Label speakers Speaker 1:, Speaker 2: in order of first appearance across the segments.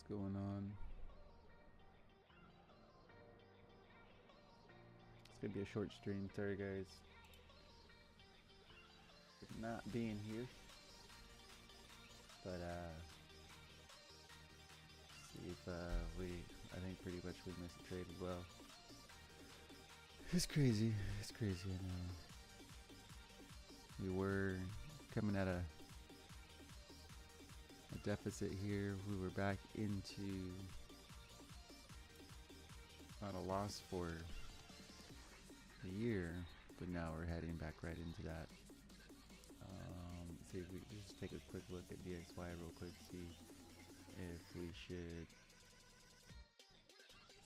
Speaker 1: going on. It's gonna be a short stream. Sorry guys for not being here, but see if I think pretty much we missed a trade as well. It's crazy. It's crazy. I know. We were coming at a deficit here. We were back into not a loss for the year, but now we're heading back right into that. See if we just take a quick look at DXY real quick, see if we should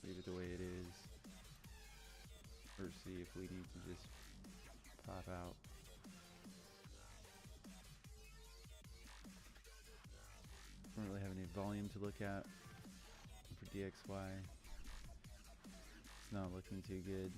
Speaker 1: leave it the way it is, or see if we need to just pop out. Don't really have any volume to look at for DXY. It's not looking too good.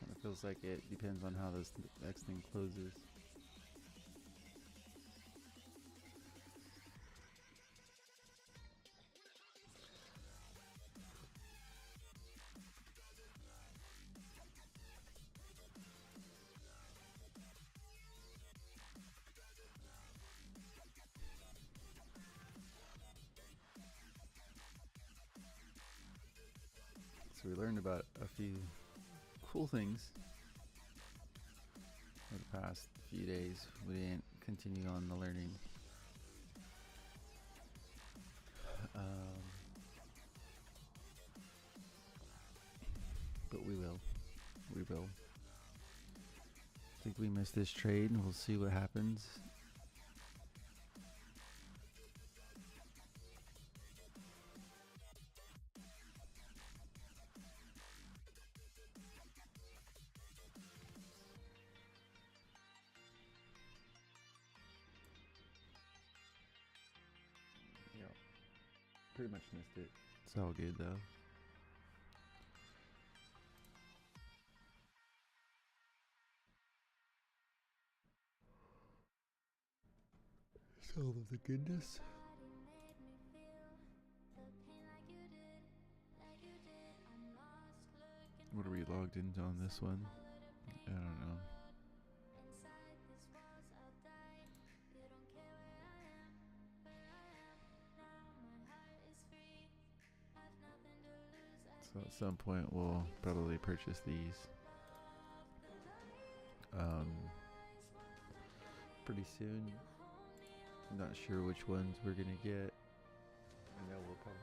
Speaker 1: Kind of feels like it depends on how this next thing closes. So we learned about a few cool things over the past few days. We didn't continue on the learning. But we will. We will. I think we missed this trade and we'll see what happens. Yep. Pretty much missed it. It's all good though. It's all of the goodness. What are we logged into on this one? I don't know. So at some point we'll probably purchase these pretty soon. I'm not sure which ones we're gonna get. I know we'll probably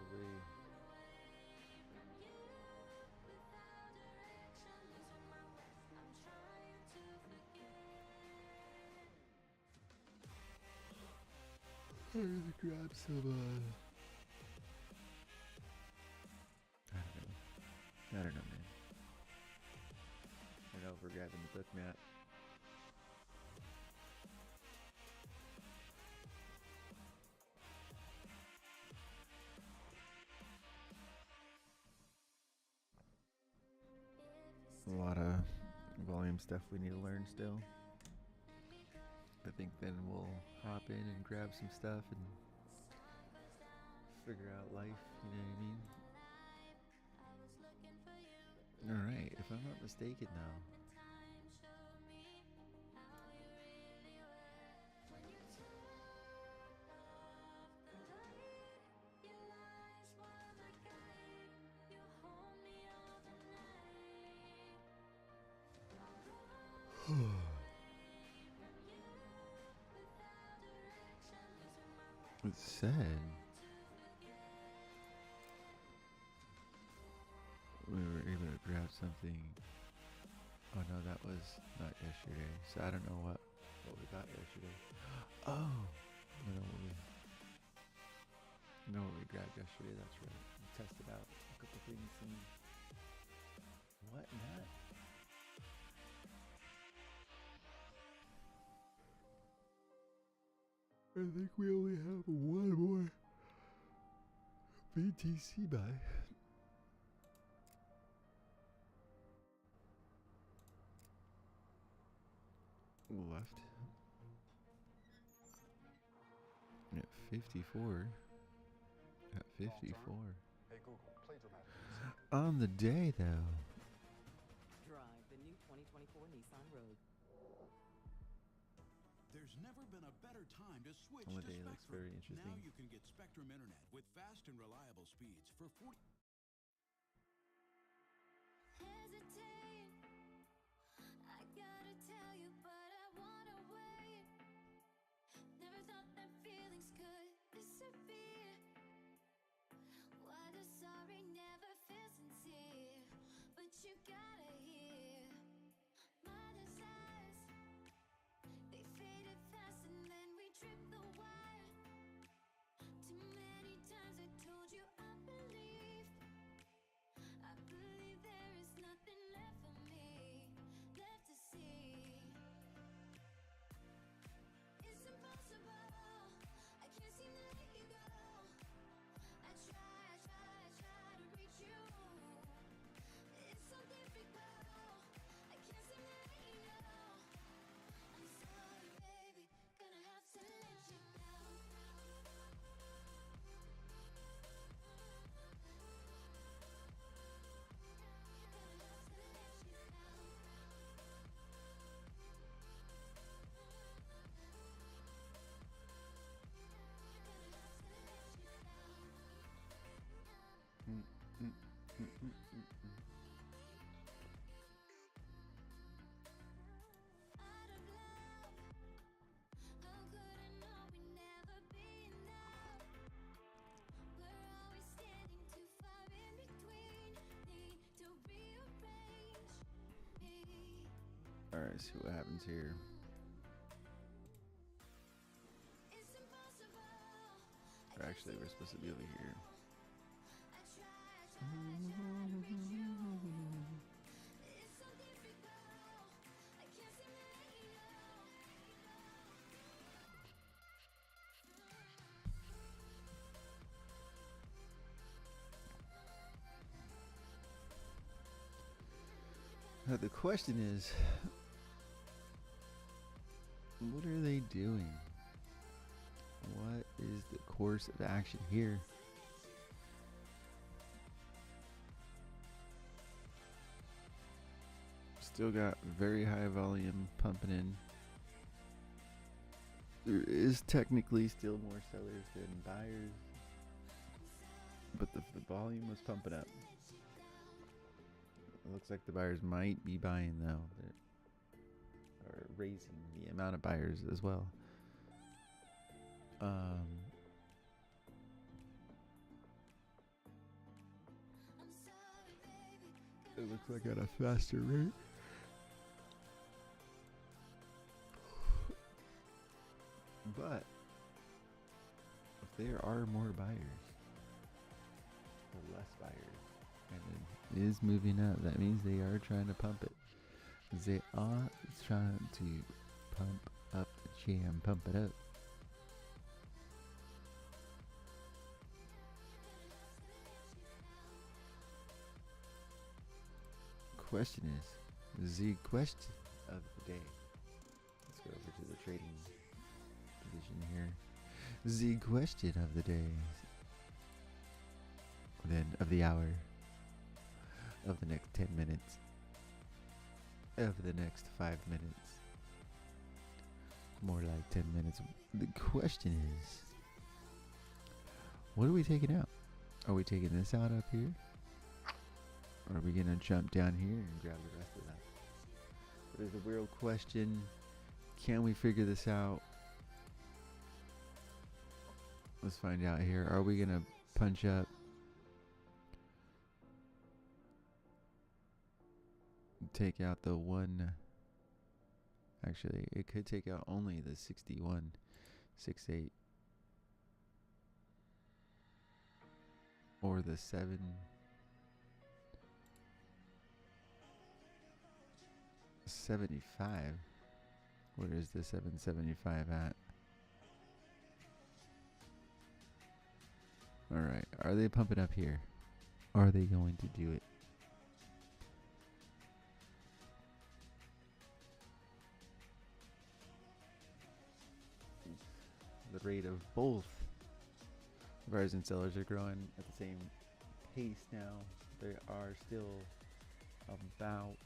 Speaker 1: grab some I don't know, man. I know if we're grabbing the book mat. A lot of volume stuff we need to learn still. I think then we'll hop in and grab some stuff and figure out life, you know what I mean? Alright, if I'm not mistaken now. It said we were able to grab something. Oh no, that was not yesterday. So I don't know what we got yesterday. Oh, no, what we grabbed yesterday. That's right. We tested out a couple things and whatnot. I think we only have one more BTC buy. Left. At 54. At 54.
Speaker 2: Hey Google, play dramatic.
Speaker 1: On the day, though.
Speaker 3: Drive the new 2024 Nissan Rogue.
Speaker 4: There's never been a better time to switch
Speaker 1: On the
Speaker 4: to
Speaker 1: day
Speaker 4: Spectrum.
Speaker 1: looks very interesting.
Speaker 4: Now you can get Spectrum Internet with fast and reliable speeds for 40.
Speaker 5: Hesitate. I gotta tell you, but I wanna wait. Never thought that feelings could disappear. Why the sorry never feels sincere? But you gotta hear my desires. They faded fast and then we tripped the wire. Too many times I told you I believed. I believe there is nothing left for me, left to see. It's impossible, I can't seem to let you go. I try to reach you. It's so difficult, I can't seem to let you know. I'm sorry baby, gonna have to let you know. Out of love, how could I know we'd never be enough? We're always standing too far in between. Need to rearrange me.
Speaker 1: Alright, see what happens here.
Speaker 5: It's impossible.
Speaker 1: Or actually, we're supposed to be over here.
Speaker 5: I try to reach you. It's so difficult. I can't seem to let you know.
Speaker 1: Now the question is, what are they doing? What is the course of action here? Still got very high volume pumping in. There is technically still more sellers than buyers, but the volume was pumping up. It looks like the buyers might be buying though, or raising the amount of buyers as well. It looks like at a faster rate. But if there are more buyers or less buyers and it is moving up, that means they are trying to pump it. They are trying to pump up the jam, pump it up. Question is the question of the day. Let's go over to the trading position here. The question of the day, then of the hour, of the next 10 minutes, of the next 5 minutes, more like 10 minutes. The question is, what are we taking out? Are we taking this out up here? Or are we gonna jump down here and grab the rest of that? But is the real question, can we figure this out? Let's find out here. Are we gonna punch up? Take out the one. Actually, it could take out only the 61.68 or the 775. Where is the 775 at? All right. Are they pumping up here? Are they going to do it? The rate of both buyers and sellers are growing at the same pace now. There are still about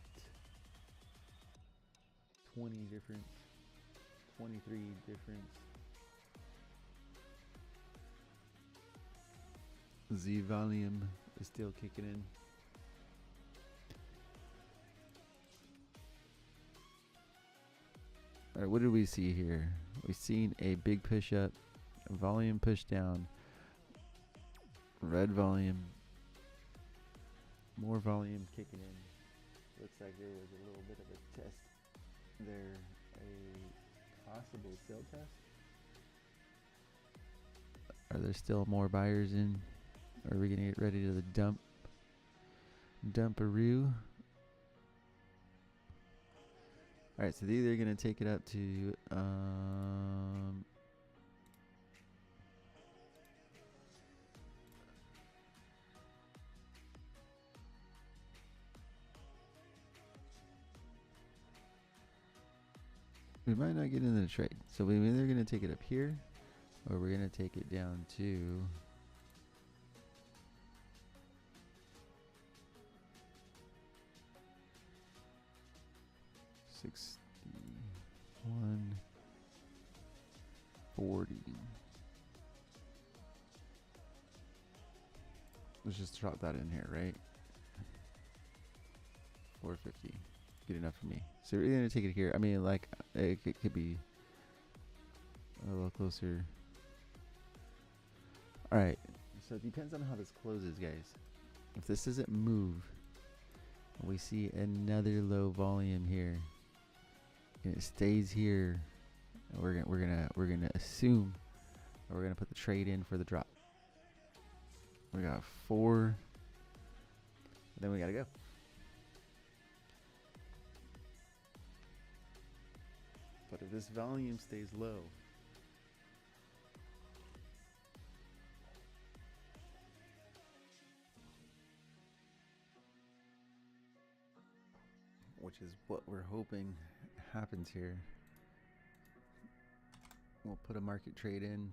Speaker 1: 23 different Z volume is still kicking in. All right, what did we see here? We've seen a big push up, volume push down, red volume, more volume kicking in. Looks like there was a little bit of a test there, a possible sell test. Are there still more buyers in? Are we gonna get ready to the dump-a-roo? All right, so they're either gonna take it up to we might not get into the trade. So we're either gonna take it up here or we're gonna take it down to 61.40. Let's just drop that in here, right? 450. Good enough for me. So we're either gonna take it here. I mean, like it could be a little closer. All right. So it depends on how this closes, guys. If this doesn't move, we see another low volume here, and it stays here, and we're gonna assume we're gonna put the trade in for the drop. We got 4, then we gotta go. But if this volume stays low, which is what we're hoping happens here, we'll put a market trade in.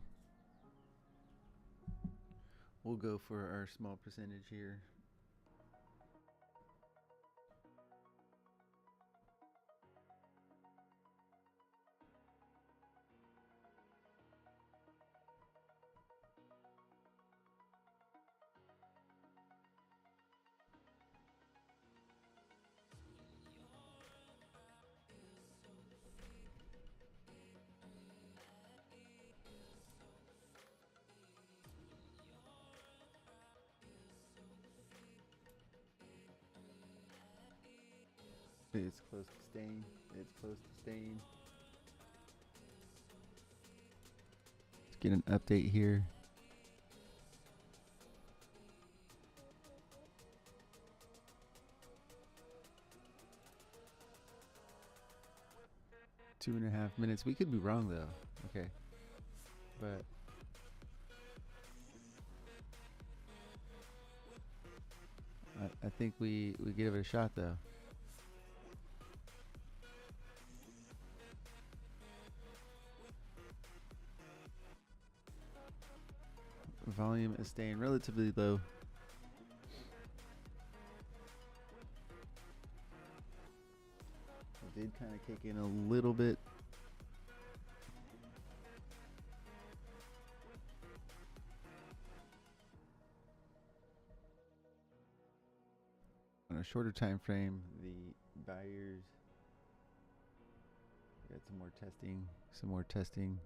Speaker 1: We'll go for our small percentage here. It's close to staying. It's close to staying. Let's get an update here. Two and a half minutes. We could be wrong though. Okay. But I think we give it a shot though. Volume is staying relatively low. It did kind of kick in a little bit. On a shorter time frame, the buyers got some more testing.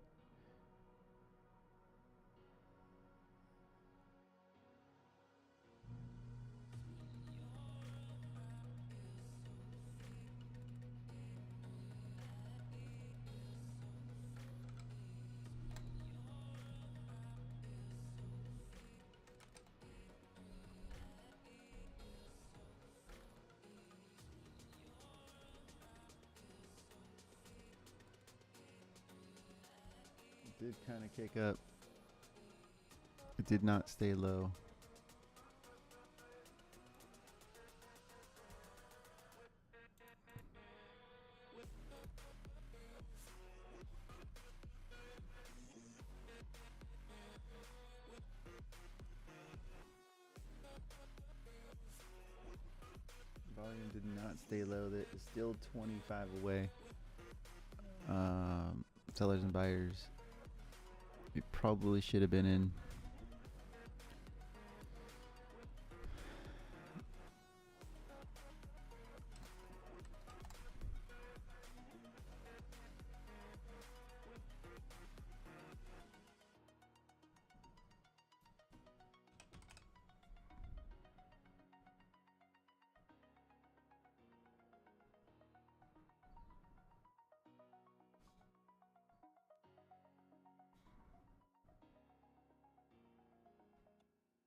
Speaker 1: did kind of kick up. It did not stay low. Volume did not stay low. That is still 25 away. Sellers and buyers. You probably should have been in.
Speaker 5: Supernova skies exploding in the night. We live and we die. To the something's new. I'm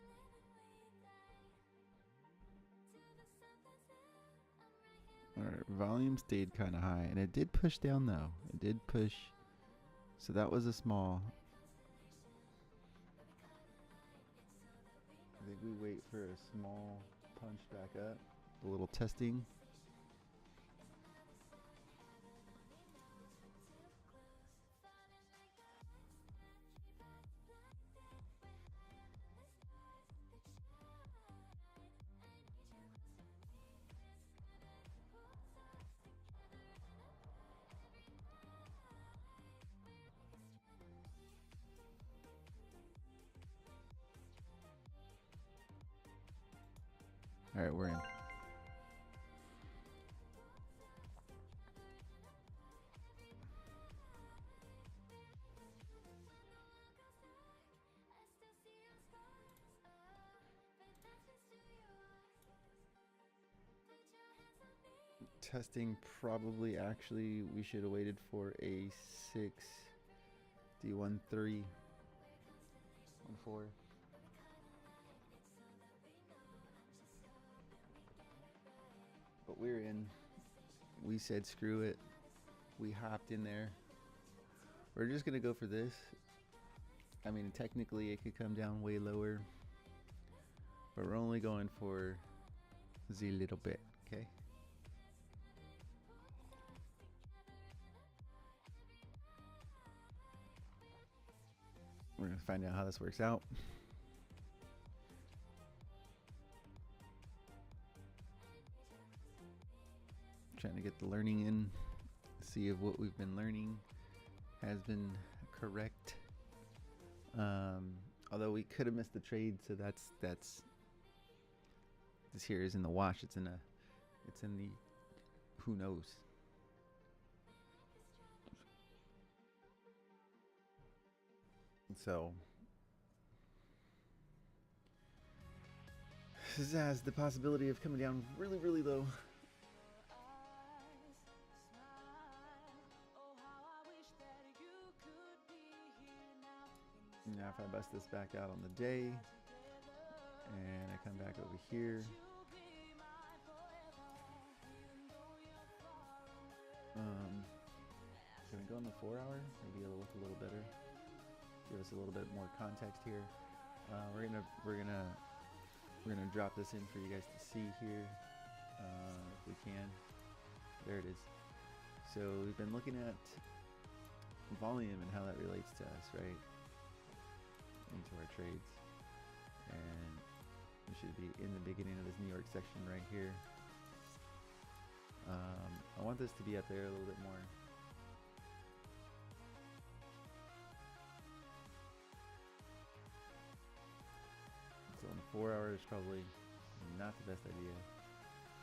Speaker 5: right here.
Speaker 1: Alright, volume stayed kind of high, and it did push down though. It did push. So that was a small. I think we wait for a small punch back up. A little testing. Alright, we're in. Testing probably actually we should have waited for a 6 D13 on 4. But we're in. We said screw it. We hopped in there. We're just gonna go for this. I mean, technically it could come down way lower, but we're only going for the little bit, okay? We're gonna find out how this works out. Trying to get the learning in, see if what we've been learning has been correct. Although we could have missed the trade, so that's this here is in the wash. It's in the who knows. So this has the possibility of coming down really, really low. Now if I bust this back out on the day and I come back over here, can we go on the 4 hour? Maybe it'll look a little better. Give us a little bit more context here. We're gonna drop this in for you guys to see here, if we can. There it is. So we've been looking at volume and how that relates to us, right? Into our trades, and we should be in the beginning of this New York section right here. I want this to be up there a little bit more. So on the 4 hours, probably not the best idea.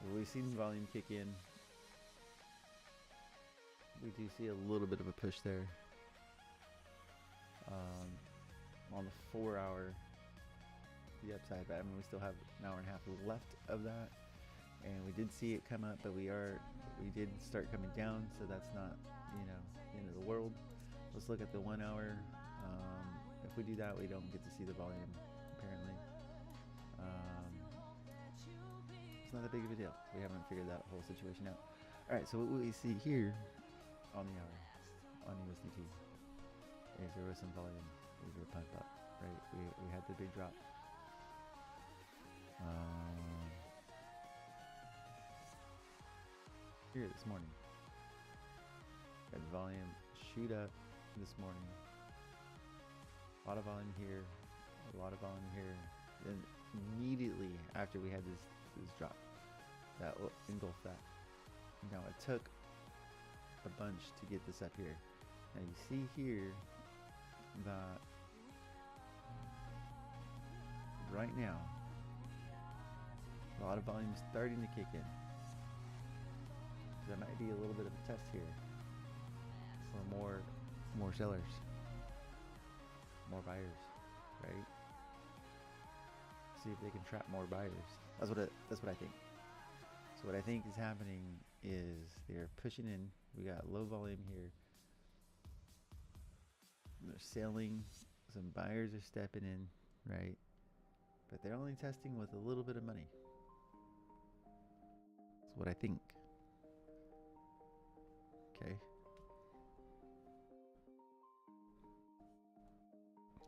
Speaker 1: But we've seen volume kick in. We do see a little bit of a push there. On the 4 hour, the upside, but I mean, we still have an hour and a half left of that, and we did see it come up, but we did start coming down, so that's not, you know, the end of the world. Let's look at the 1 hour. If we do that, we don't get to see the volume apparently. It's not that big of a deal. We haven't figured that whole situation out. All right, so what we see here on the hour on USDT is there was some volume. We were pump up, right? We had the big drop. Here this morning. Had volume shoot up this morning. A lot of volume here, a lot of volume here. Then immediately after we had this drop, that engulfed that. Now it took a bunch to get this up here. Now you see here that right now a lot of volume starting to kick in. There might be a little bit of a test here for more sellers, more buyers, right? See if they can trap more buyers. That's what I think. So what I think is happening is they're pushing in. We got low volume here. They're selling. Some buyers are stepping in, right? But they're only testing with a little bit of money. That's what I think. Okay.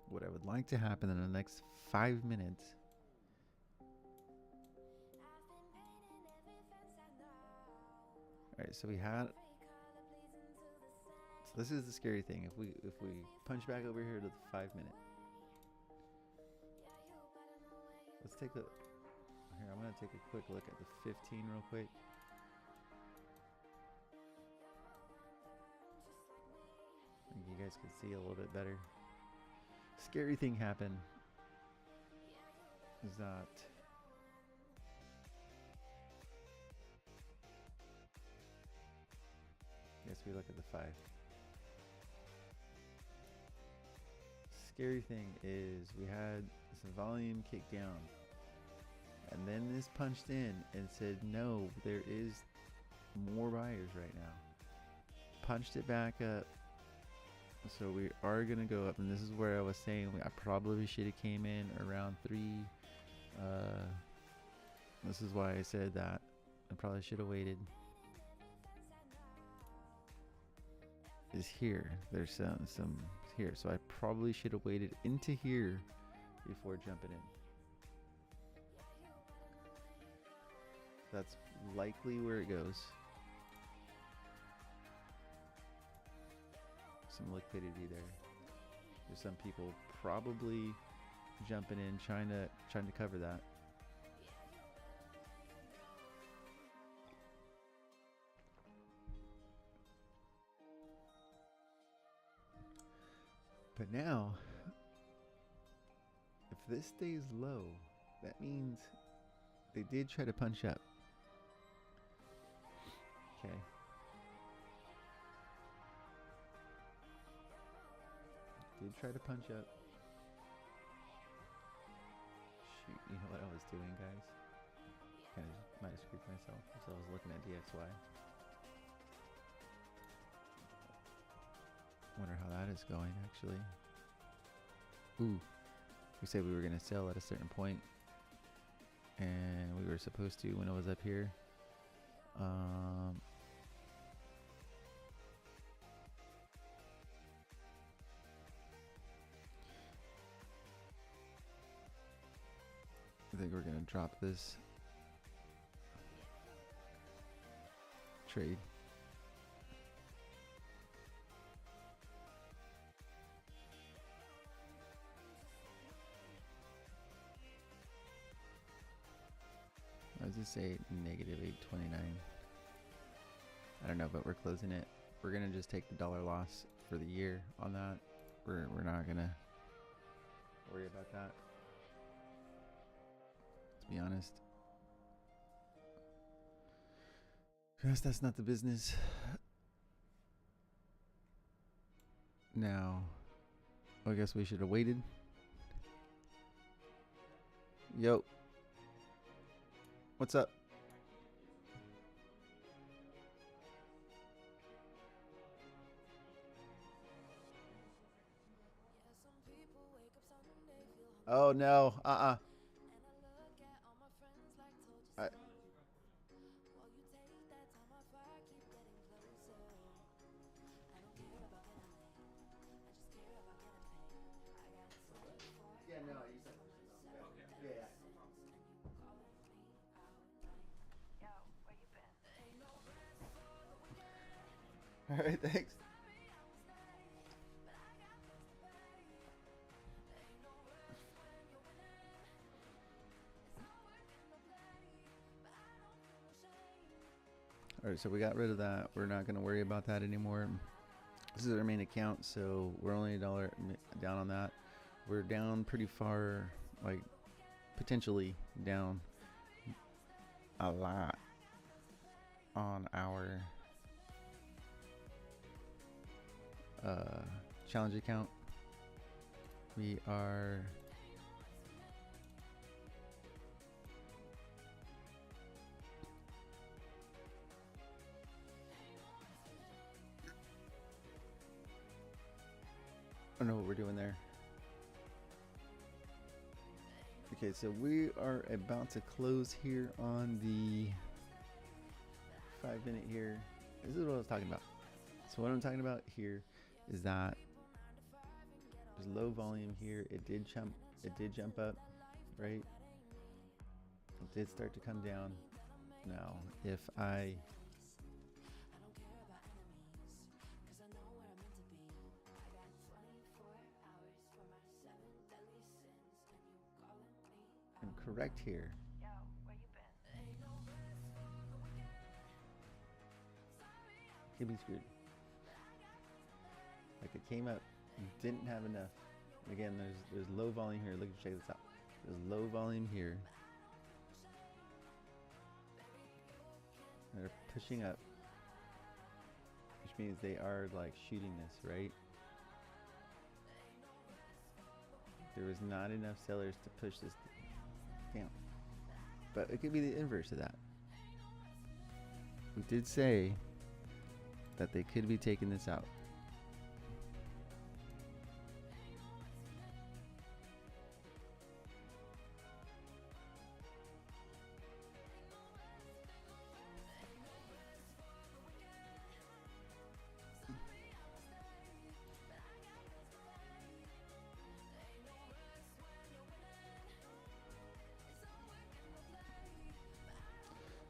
Speaker 1: What I would like to happen in the next 5 minutes. All right, so we had. So this is the scary thing. If we punch back over here to the 5 minute. Let's take a. Here, I'm gonna take a quick look at the 15 real quick. I think you guys can see a little bit better. Scary thing happened is that guess we look at the 5. Scary thing is we had some volume kick down, and then this punched in and said no, there is more buyers right now. Punched it back up. So we are gonna go up, and this is where I was saying I probably should have came in around 3. This is why I said that I probably should have waited. Is here. There's some here, so I probably should have waited into here before jumping in. That's likely where it goes. Some liquidity there. There's some people probably jumping in, trying to cover that. But now, if this stays low, that means they did try to punch up. Okay. Did try to punch up. Shoot, you know what I was doing, guys? Kind of might have screwed myself. So I was looking at DXY. Wonder how that is going, actually. Ooh, we said we were gonna sell at a certain point, and we were supposed to when it was up here. I think we're gonna drop this trade. I was just say negative 829. I don't know, but we're closing it. We're gonna just take the dollar loss for the year on that. We're not gonna worry about that. To be honest, because that's not the business. Now, I guess we should have waited. Yo. What's up? Oh no. All right, thanks. All right, so we got rid of that. We're not going to worry about that anymore. This is our main account, so we're only $1 down on that. We're down pretty far, like potentially down a lot on our challenge account. We are I don't know what we're doing there. Okay, so we are about to close here on the 5 minute here. This is what I was talking about. So what I'm talking about here is that there's low volume here. It did jump up, right? It did start to come down. Now, if I am correct here, could be screwed. Like it came up, didn't have enough. Again, there's low volume here. Look, check this out. There's low volume here. They're pushing up, which means they are like shooting this, right? There was not enough sellers to push this down, but it could be the inverse of that. We did say that they could be taking this out.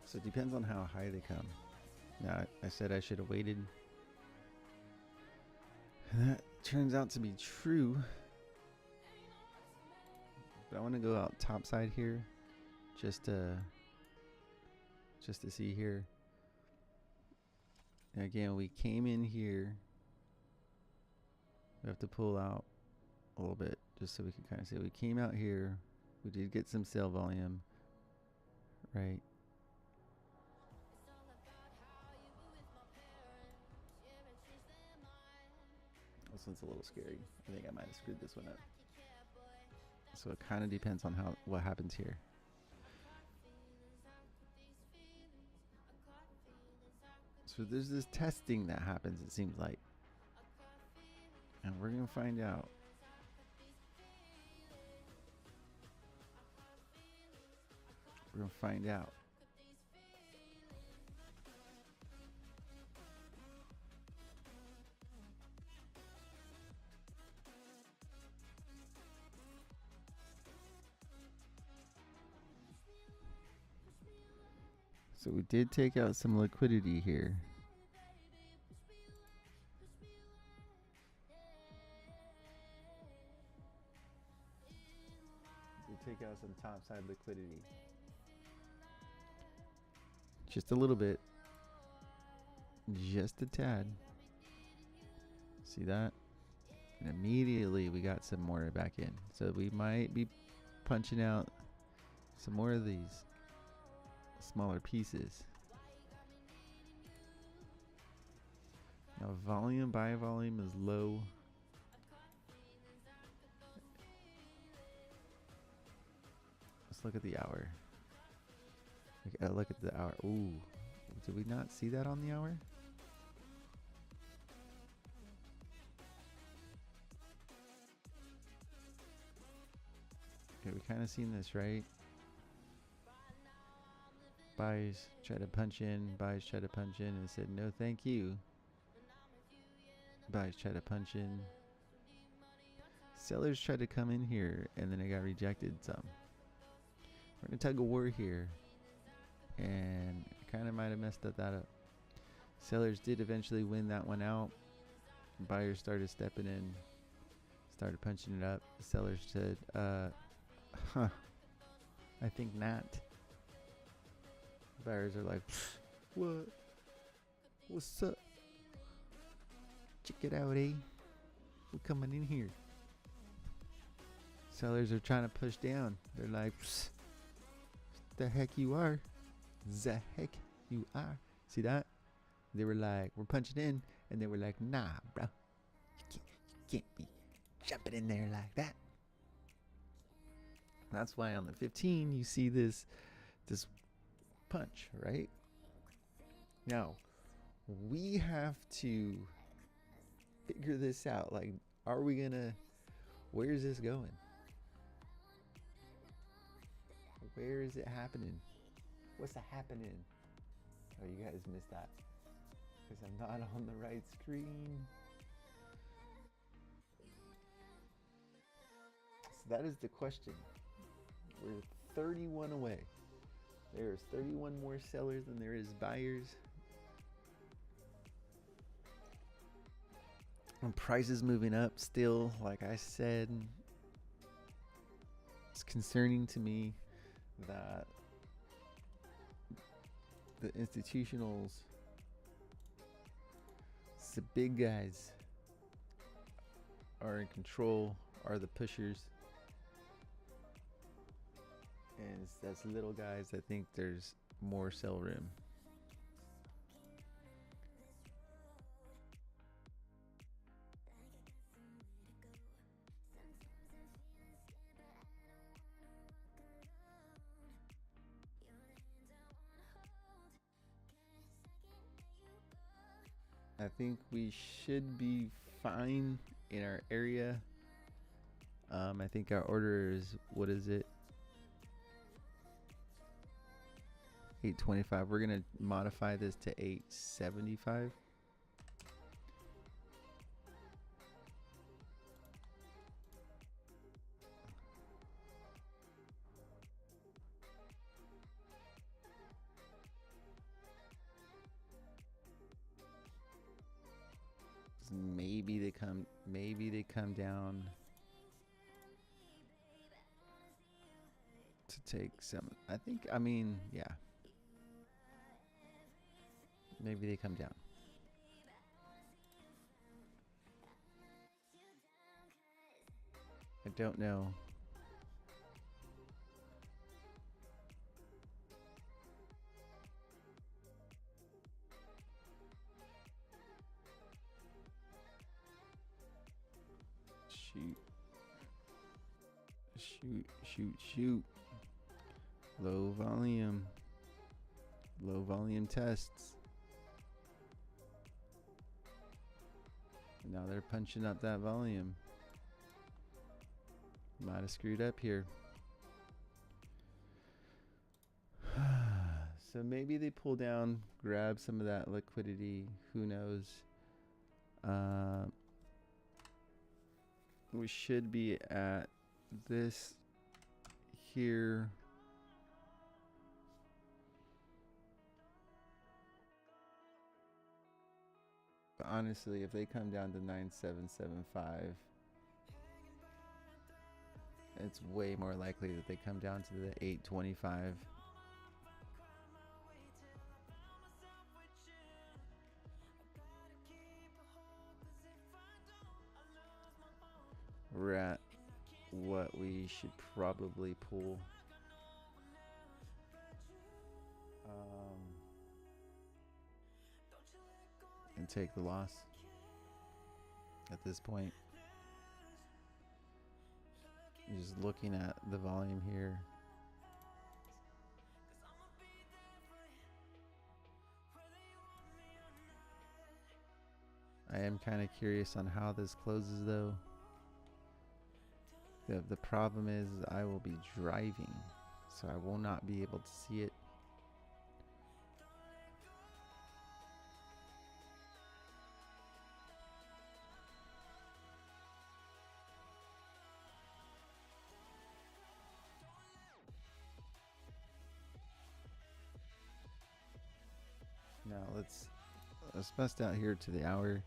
Speaker 1: So it depends on how high they come. Now, I said I should have waited. And that turns out to be true. But I want to go out top side here just to see here. And again, we came in here. We have to pull out a little bit just so we can kind of see. We came out here. We did get some sale volume, right? This one's a little scary. I think I might have screwed this one up. So it kind of depends on what happens here. So there's this testing that happens, it seems like. And we're going to find out. We're going to find out. So we did take out some liquidity here. We take out some topside liquidity. Just a little bit. Just a tad. See that? And immediately we got some more back in. So we might be punching out some more of these smaller pieces. Now volume, buy volume is low. Let's look at the hour. Look at the hour. Ooh, did we not see that on the hour? Okay, we kind of seen this, right? Buys try to punch in, buys try to punch in, and it said no thank you. Buys try to punch in. Sellers tried to come in here, and then it got rejected some. We're going to tug a war here, and kind of might have messed that up. Sellers did eventually win that one out. Buyers started stepping in, started punching it up. The sellers said, I think not. Buyers are like, what? What's up? Check it out, eh? We're coming in here. Sellers are trying to push down. They're like, the heck you are. The heck you are. See that? They were like, we're punching in. And they were like, nah, bro. You can't be jumping in there like that. That's why on the 15 you see this punch, right? Now, we have to figure this out. Like, are we gonna, where's this going? Where is it happening? What's happening? Oh, you guys missed that because I'm not on the right screen. So that is the question. We're 31 away. There's 31 more sellers than there is buyers. And prices moving up still, like I said. It's concerning to me that the institutionals, the big guys, are in control, are the pushers. And it's that's little guys that think there's more sell room. I think we should be fine in our area. I think our order is, what is it? 825. We're gonna modify this to 875. Maybe they come down to take some. I mean, yeah. Maybe they come down. I don't know. Shoot. Low volume tests. Now they're punching up that volume. Might have screwed up here. So maybe they pull down, grab some of that liquidity. Who knows? We should be at this here. But honestly, if they come down to 9775, it's way more likely that they come down to the 825. We're at what we should probably pull. And take the loss at this point. Just looking at the volume here. I am kind of curious on how this closes though. The problem is I will be driving, so I will not be able to see it. Now let's let's bust out here to the hour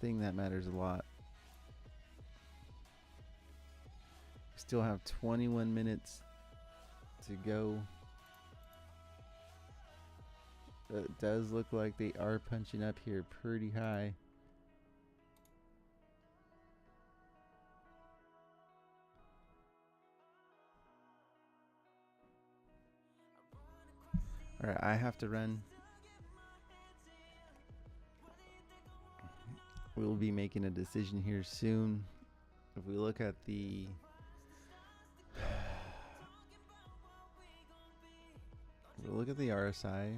Speaker 1: thing that matters a lot. We still have 21 minutes to go. It does look like they are punching up here pretty high. Alright, I have to run. We'll be making a decision here soon. If we look at the RSI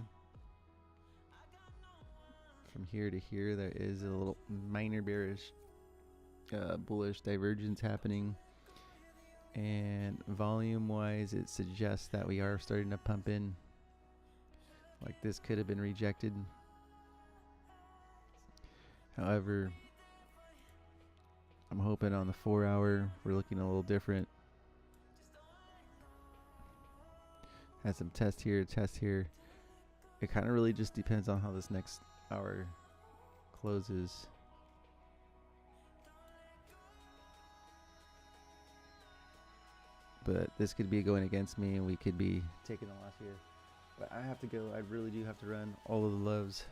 Speaker 1: from here to here, there is a little minor bearish bullish divergence happening, and volume wise it suggests that we are starting to pump in. Like this could have been rejected. However, I'm hoping on the 4 hour we're looking a little different. Had some test here, test here. It kind of really just depends on how this next hour closes. But this could be going against me and we could be taking a loss here. But I have to go. I really do have to run. All of the loves.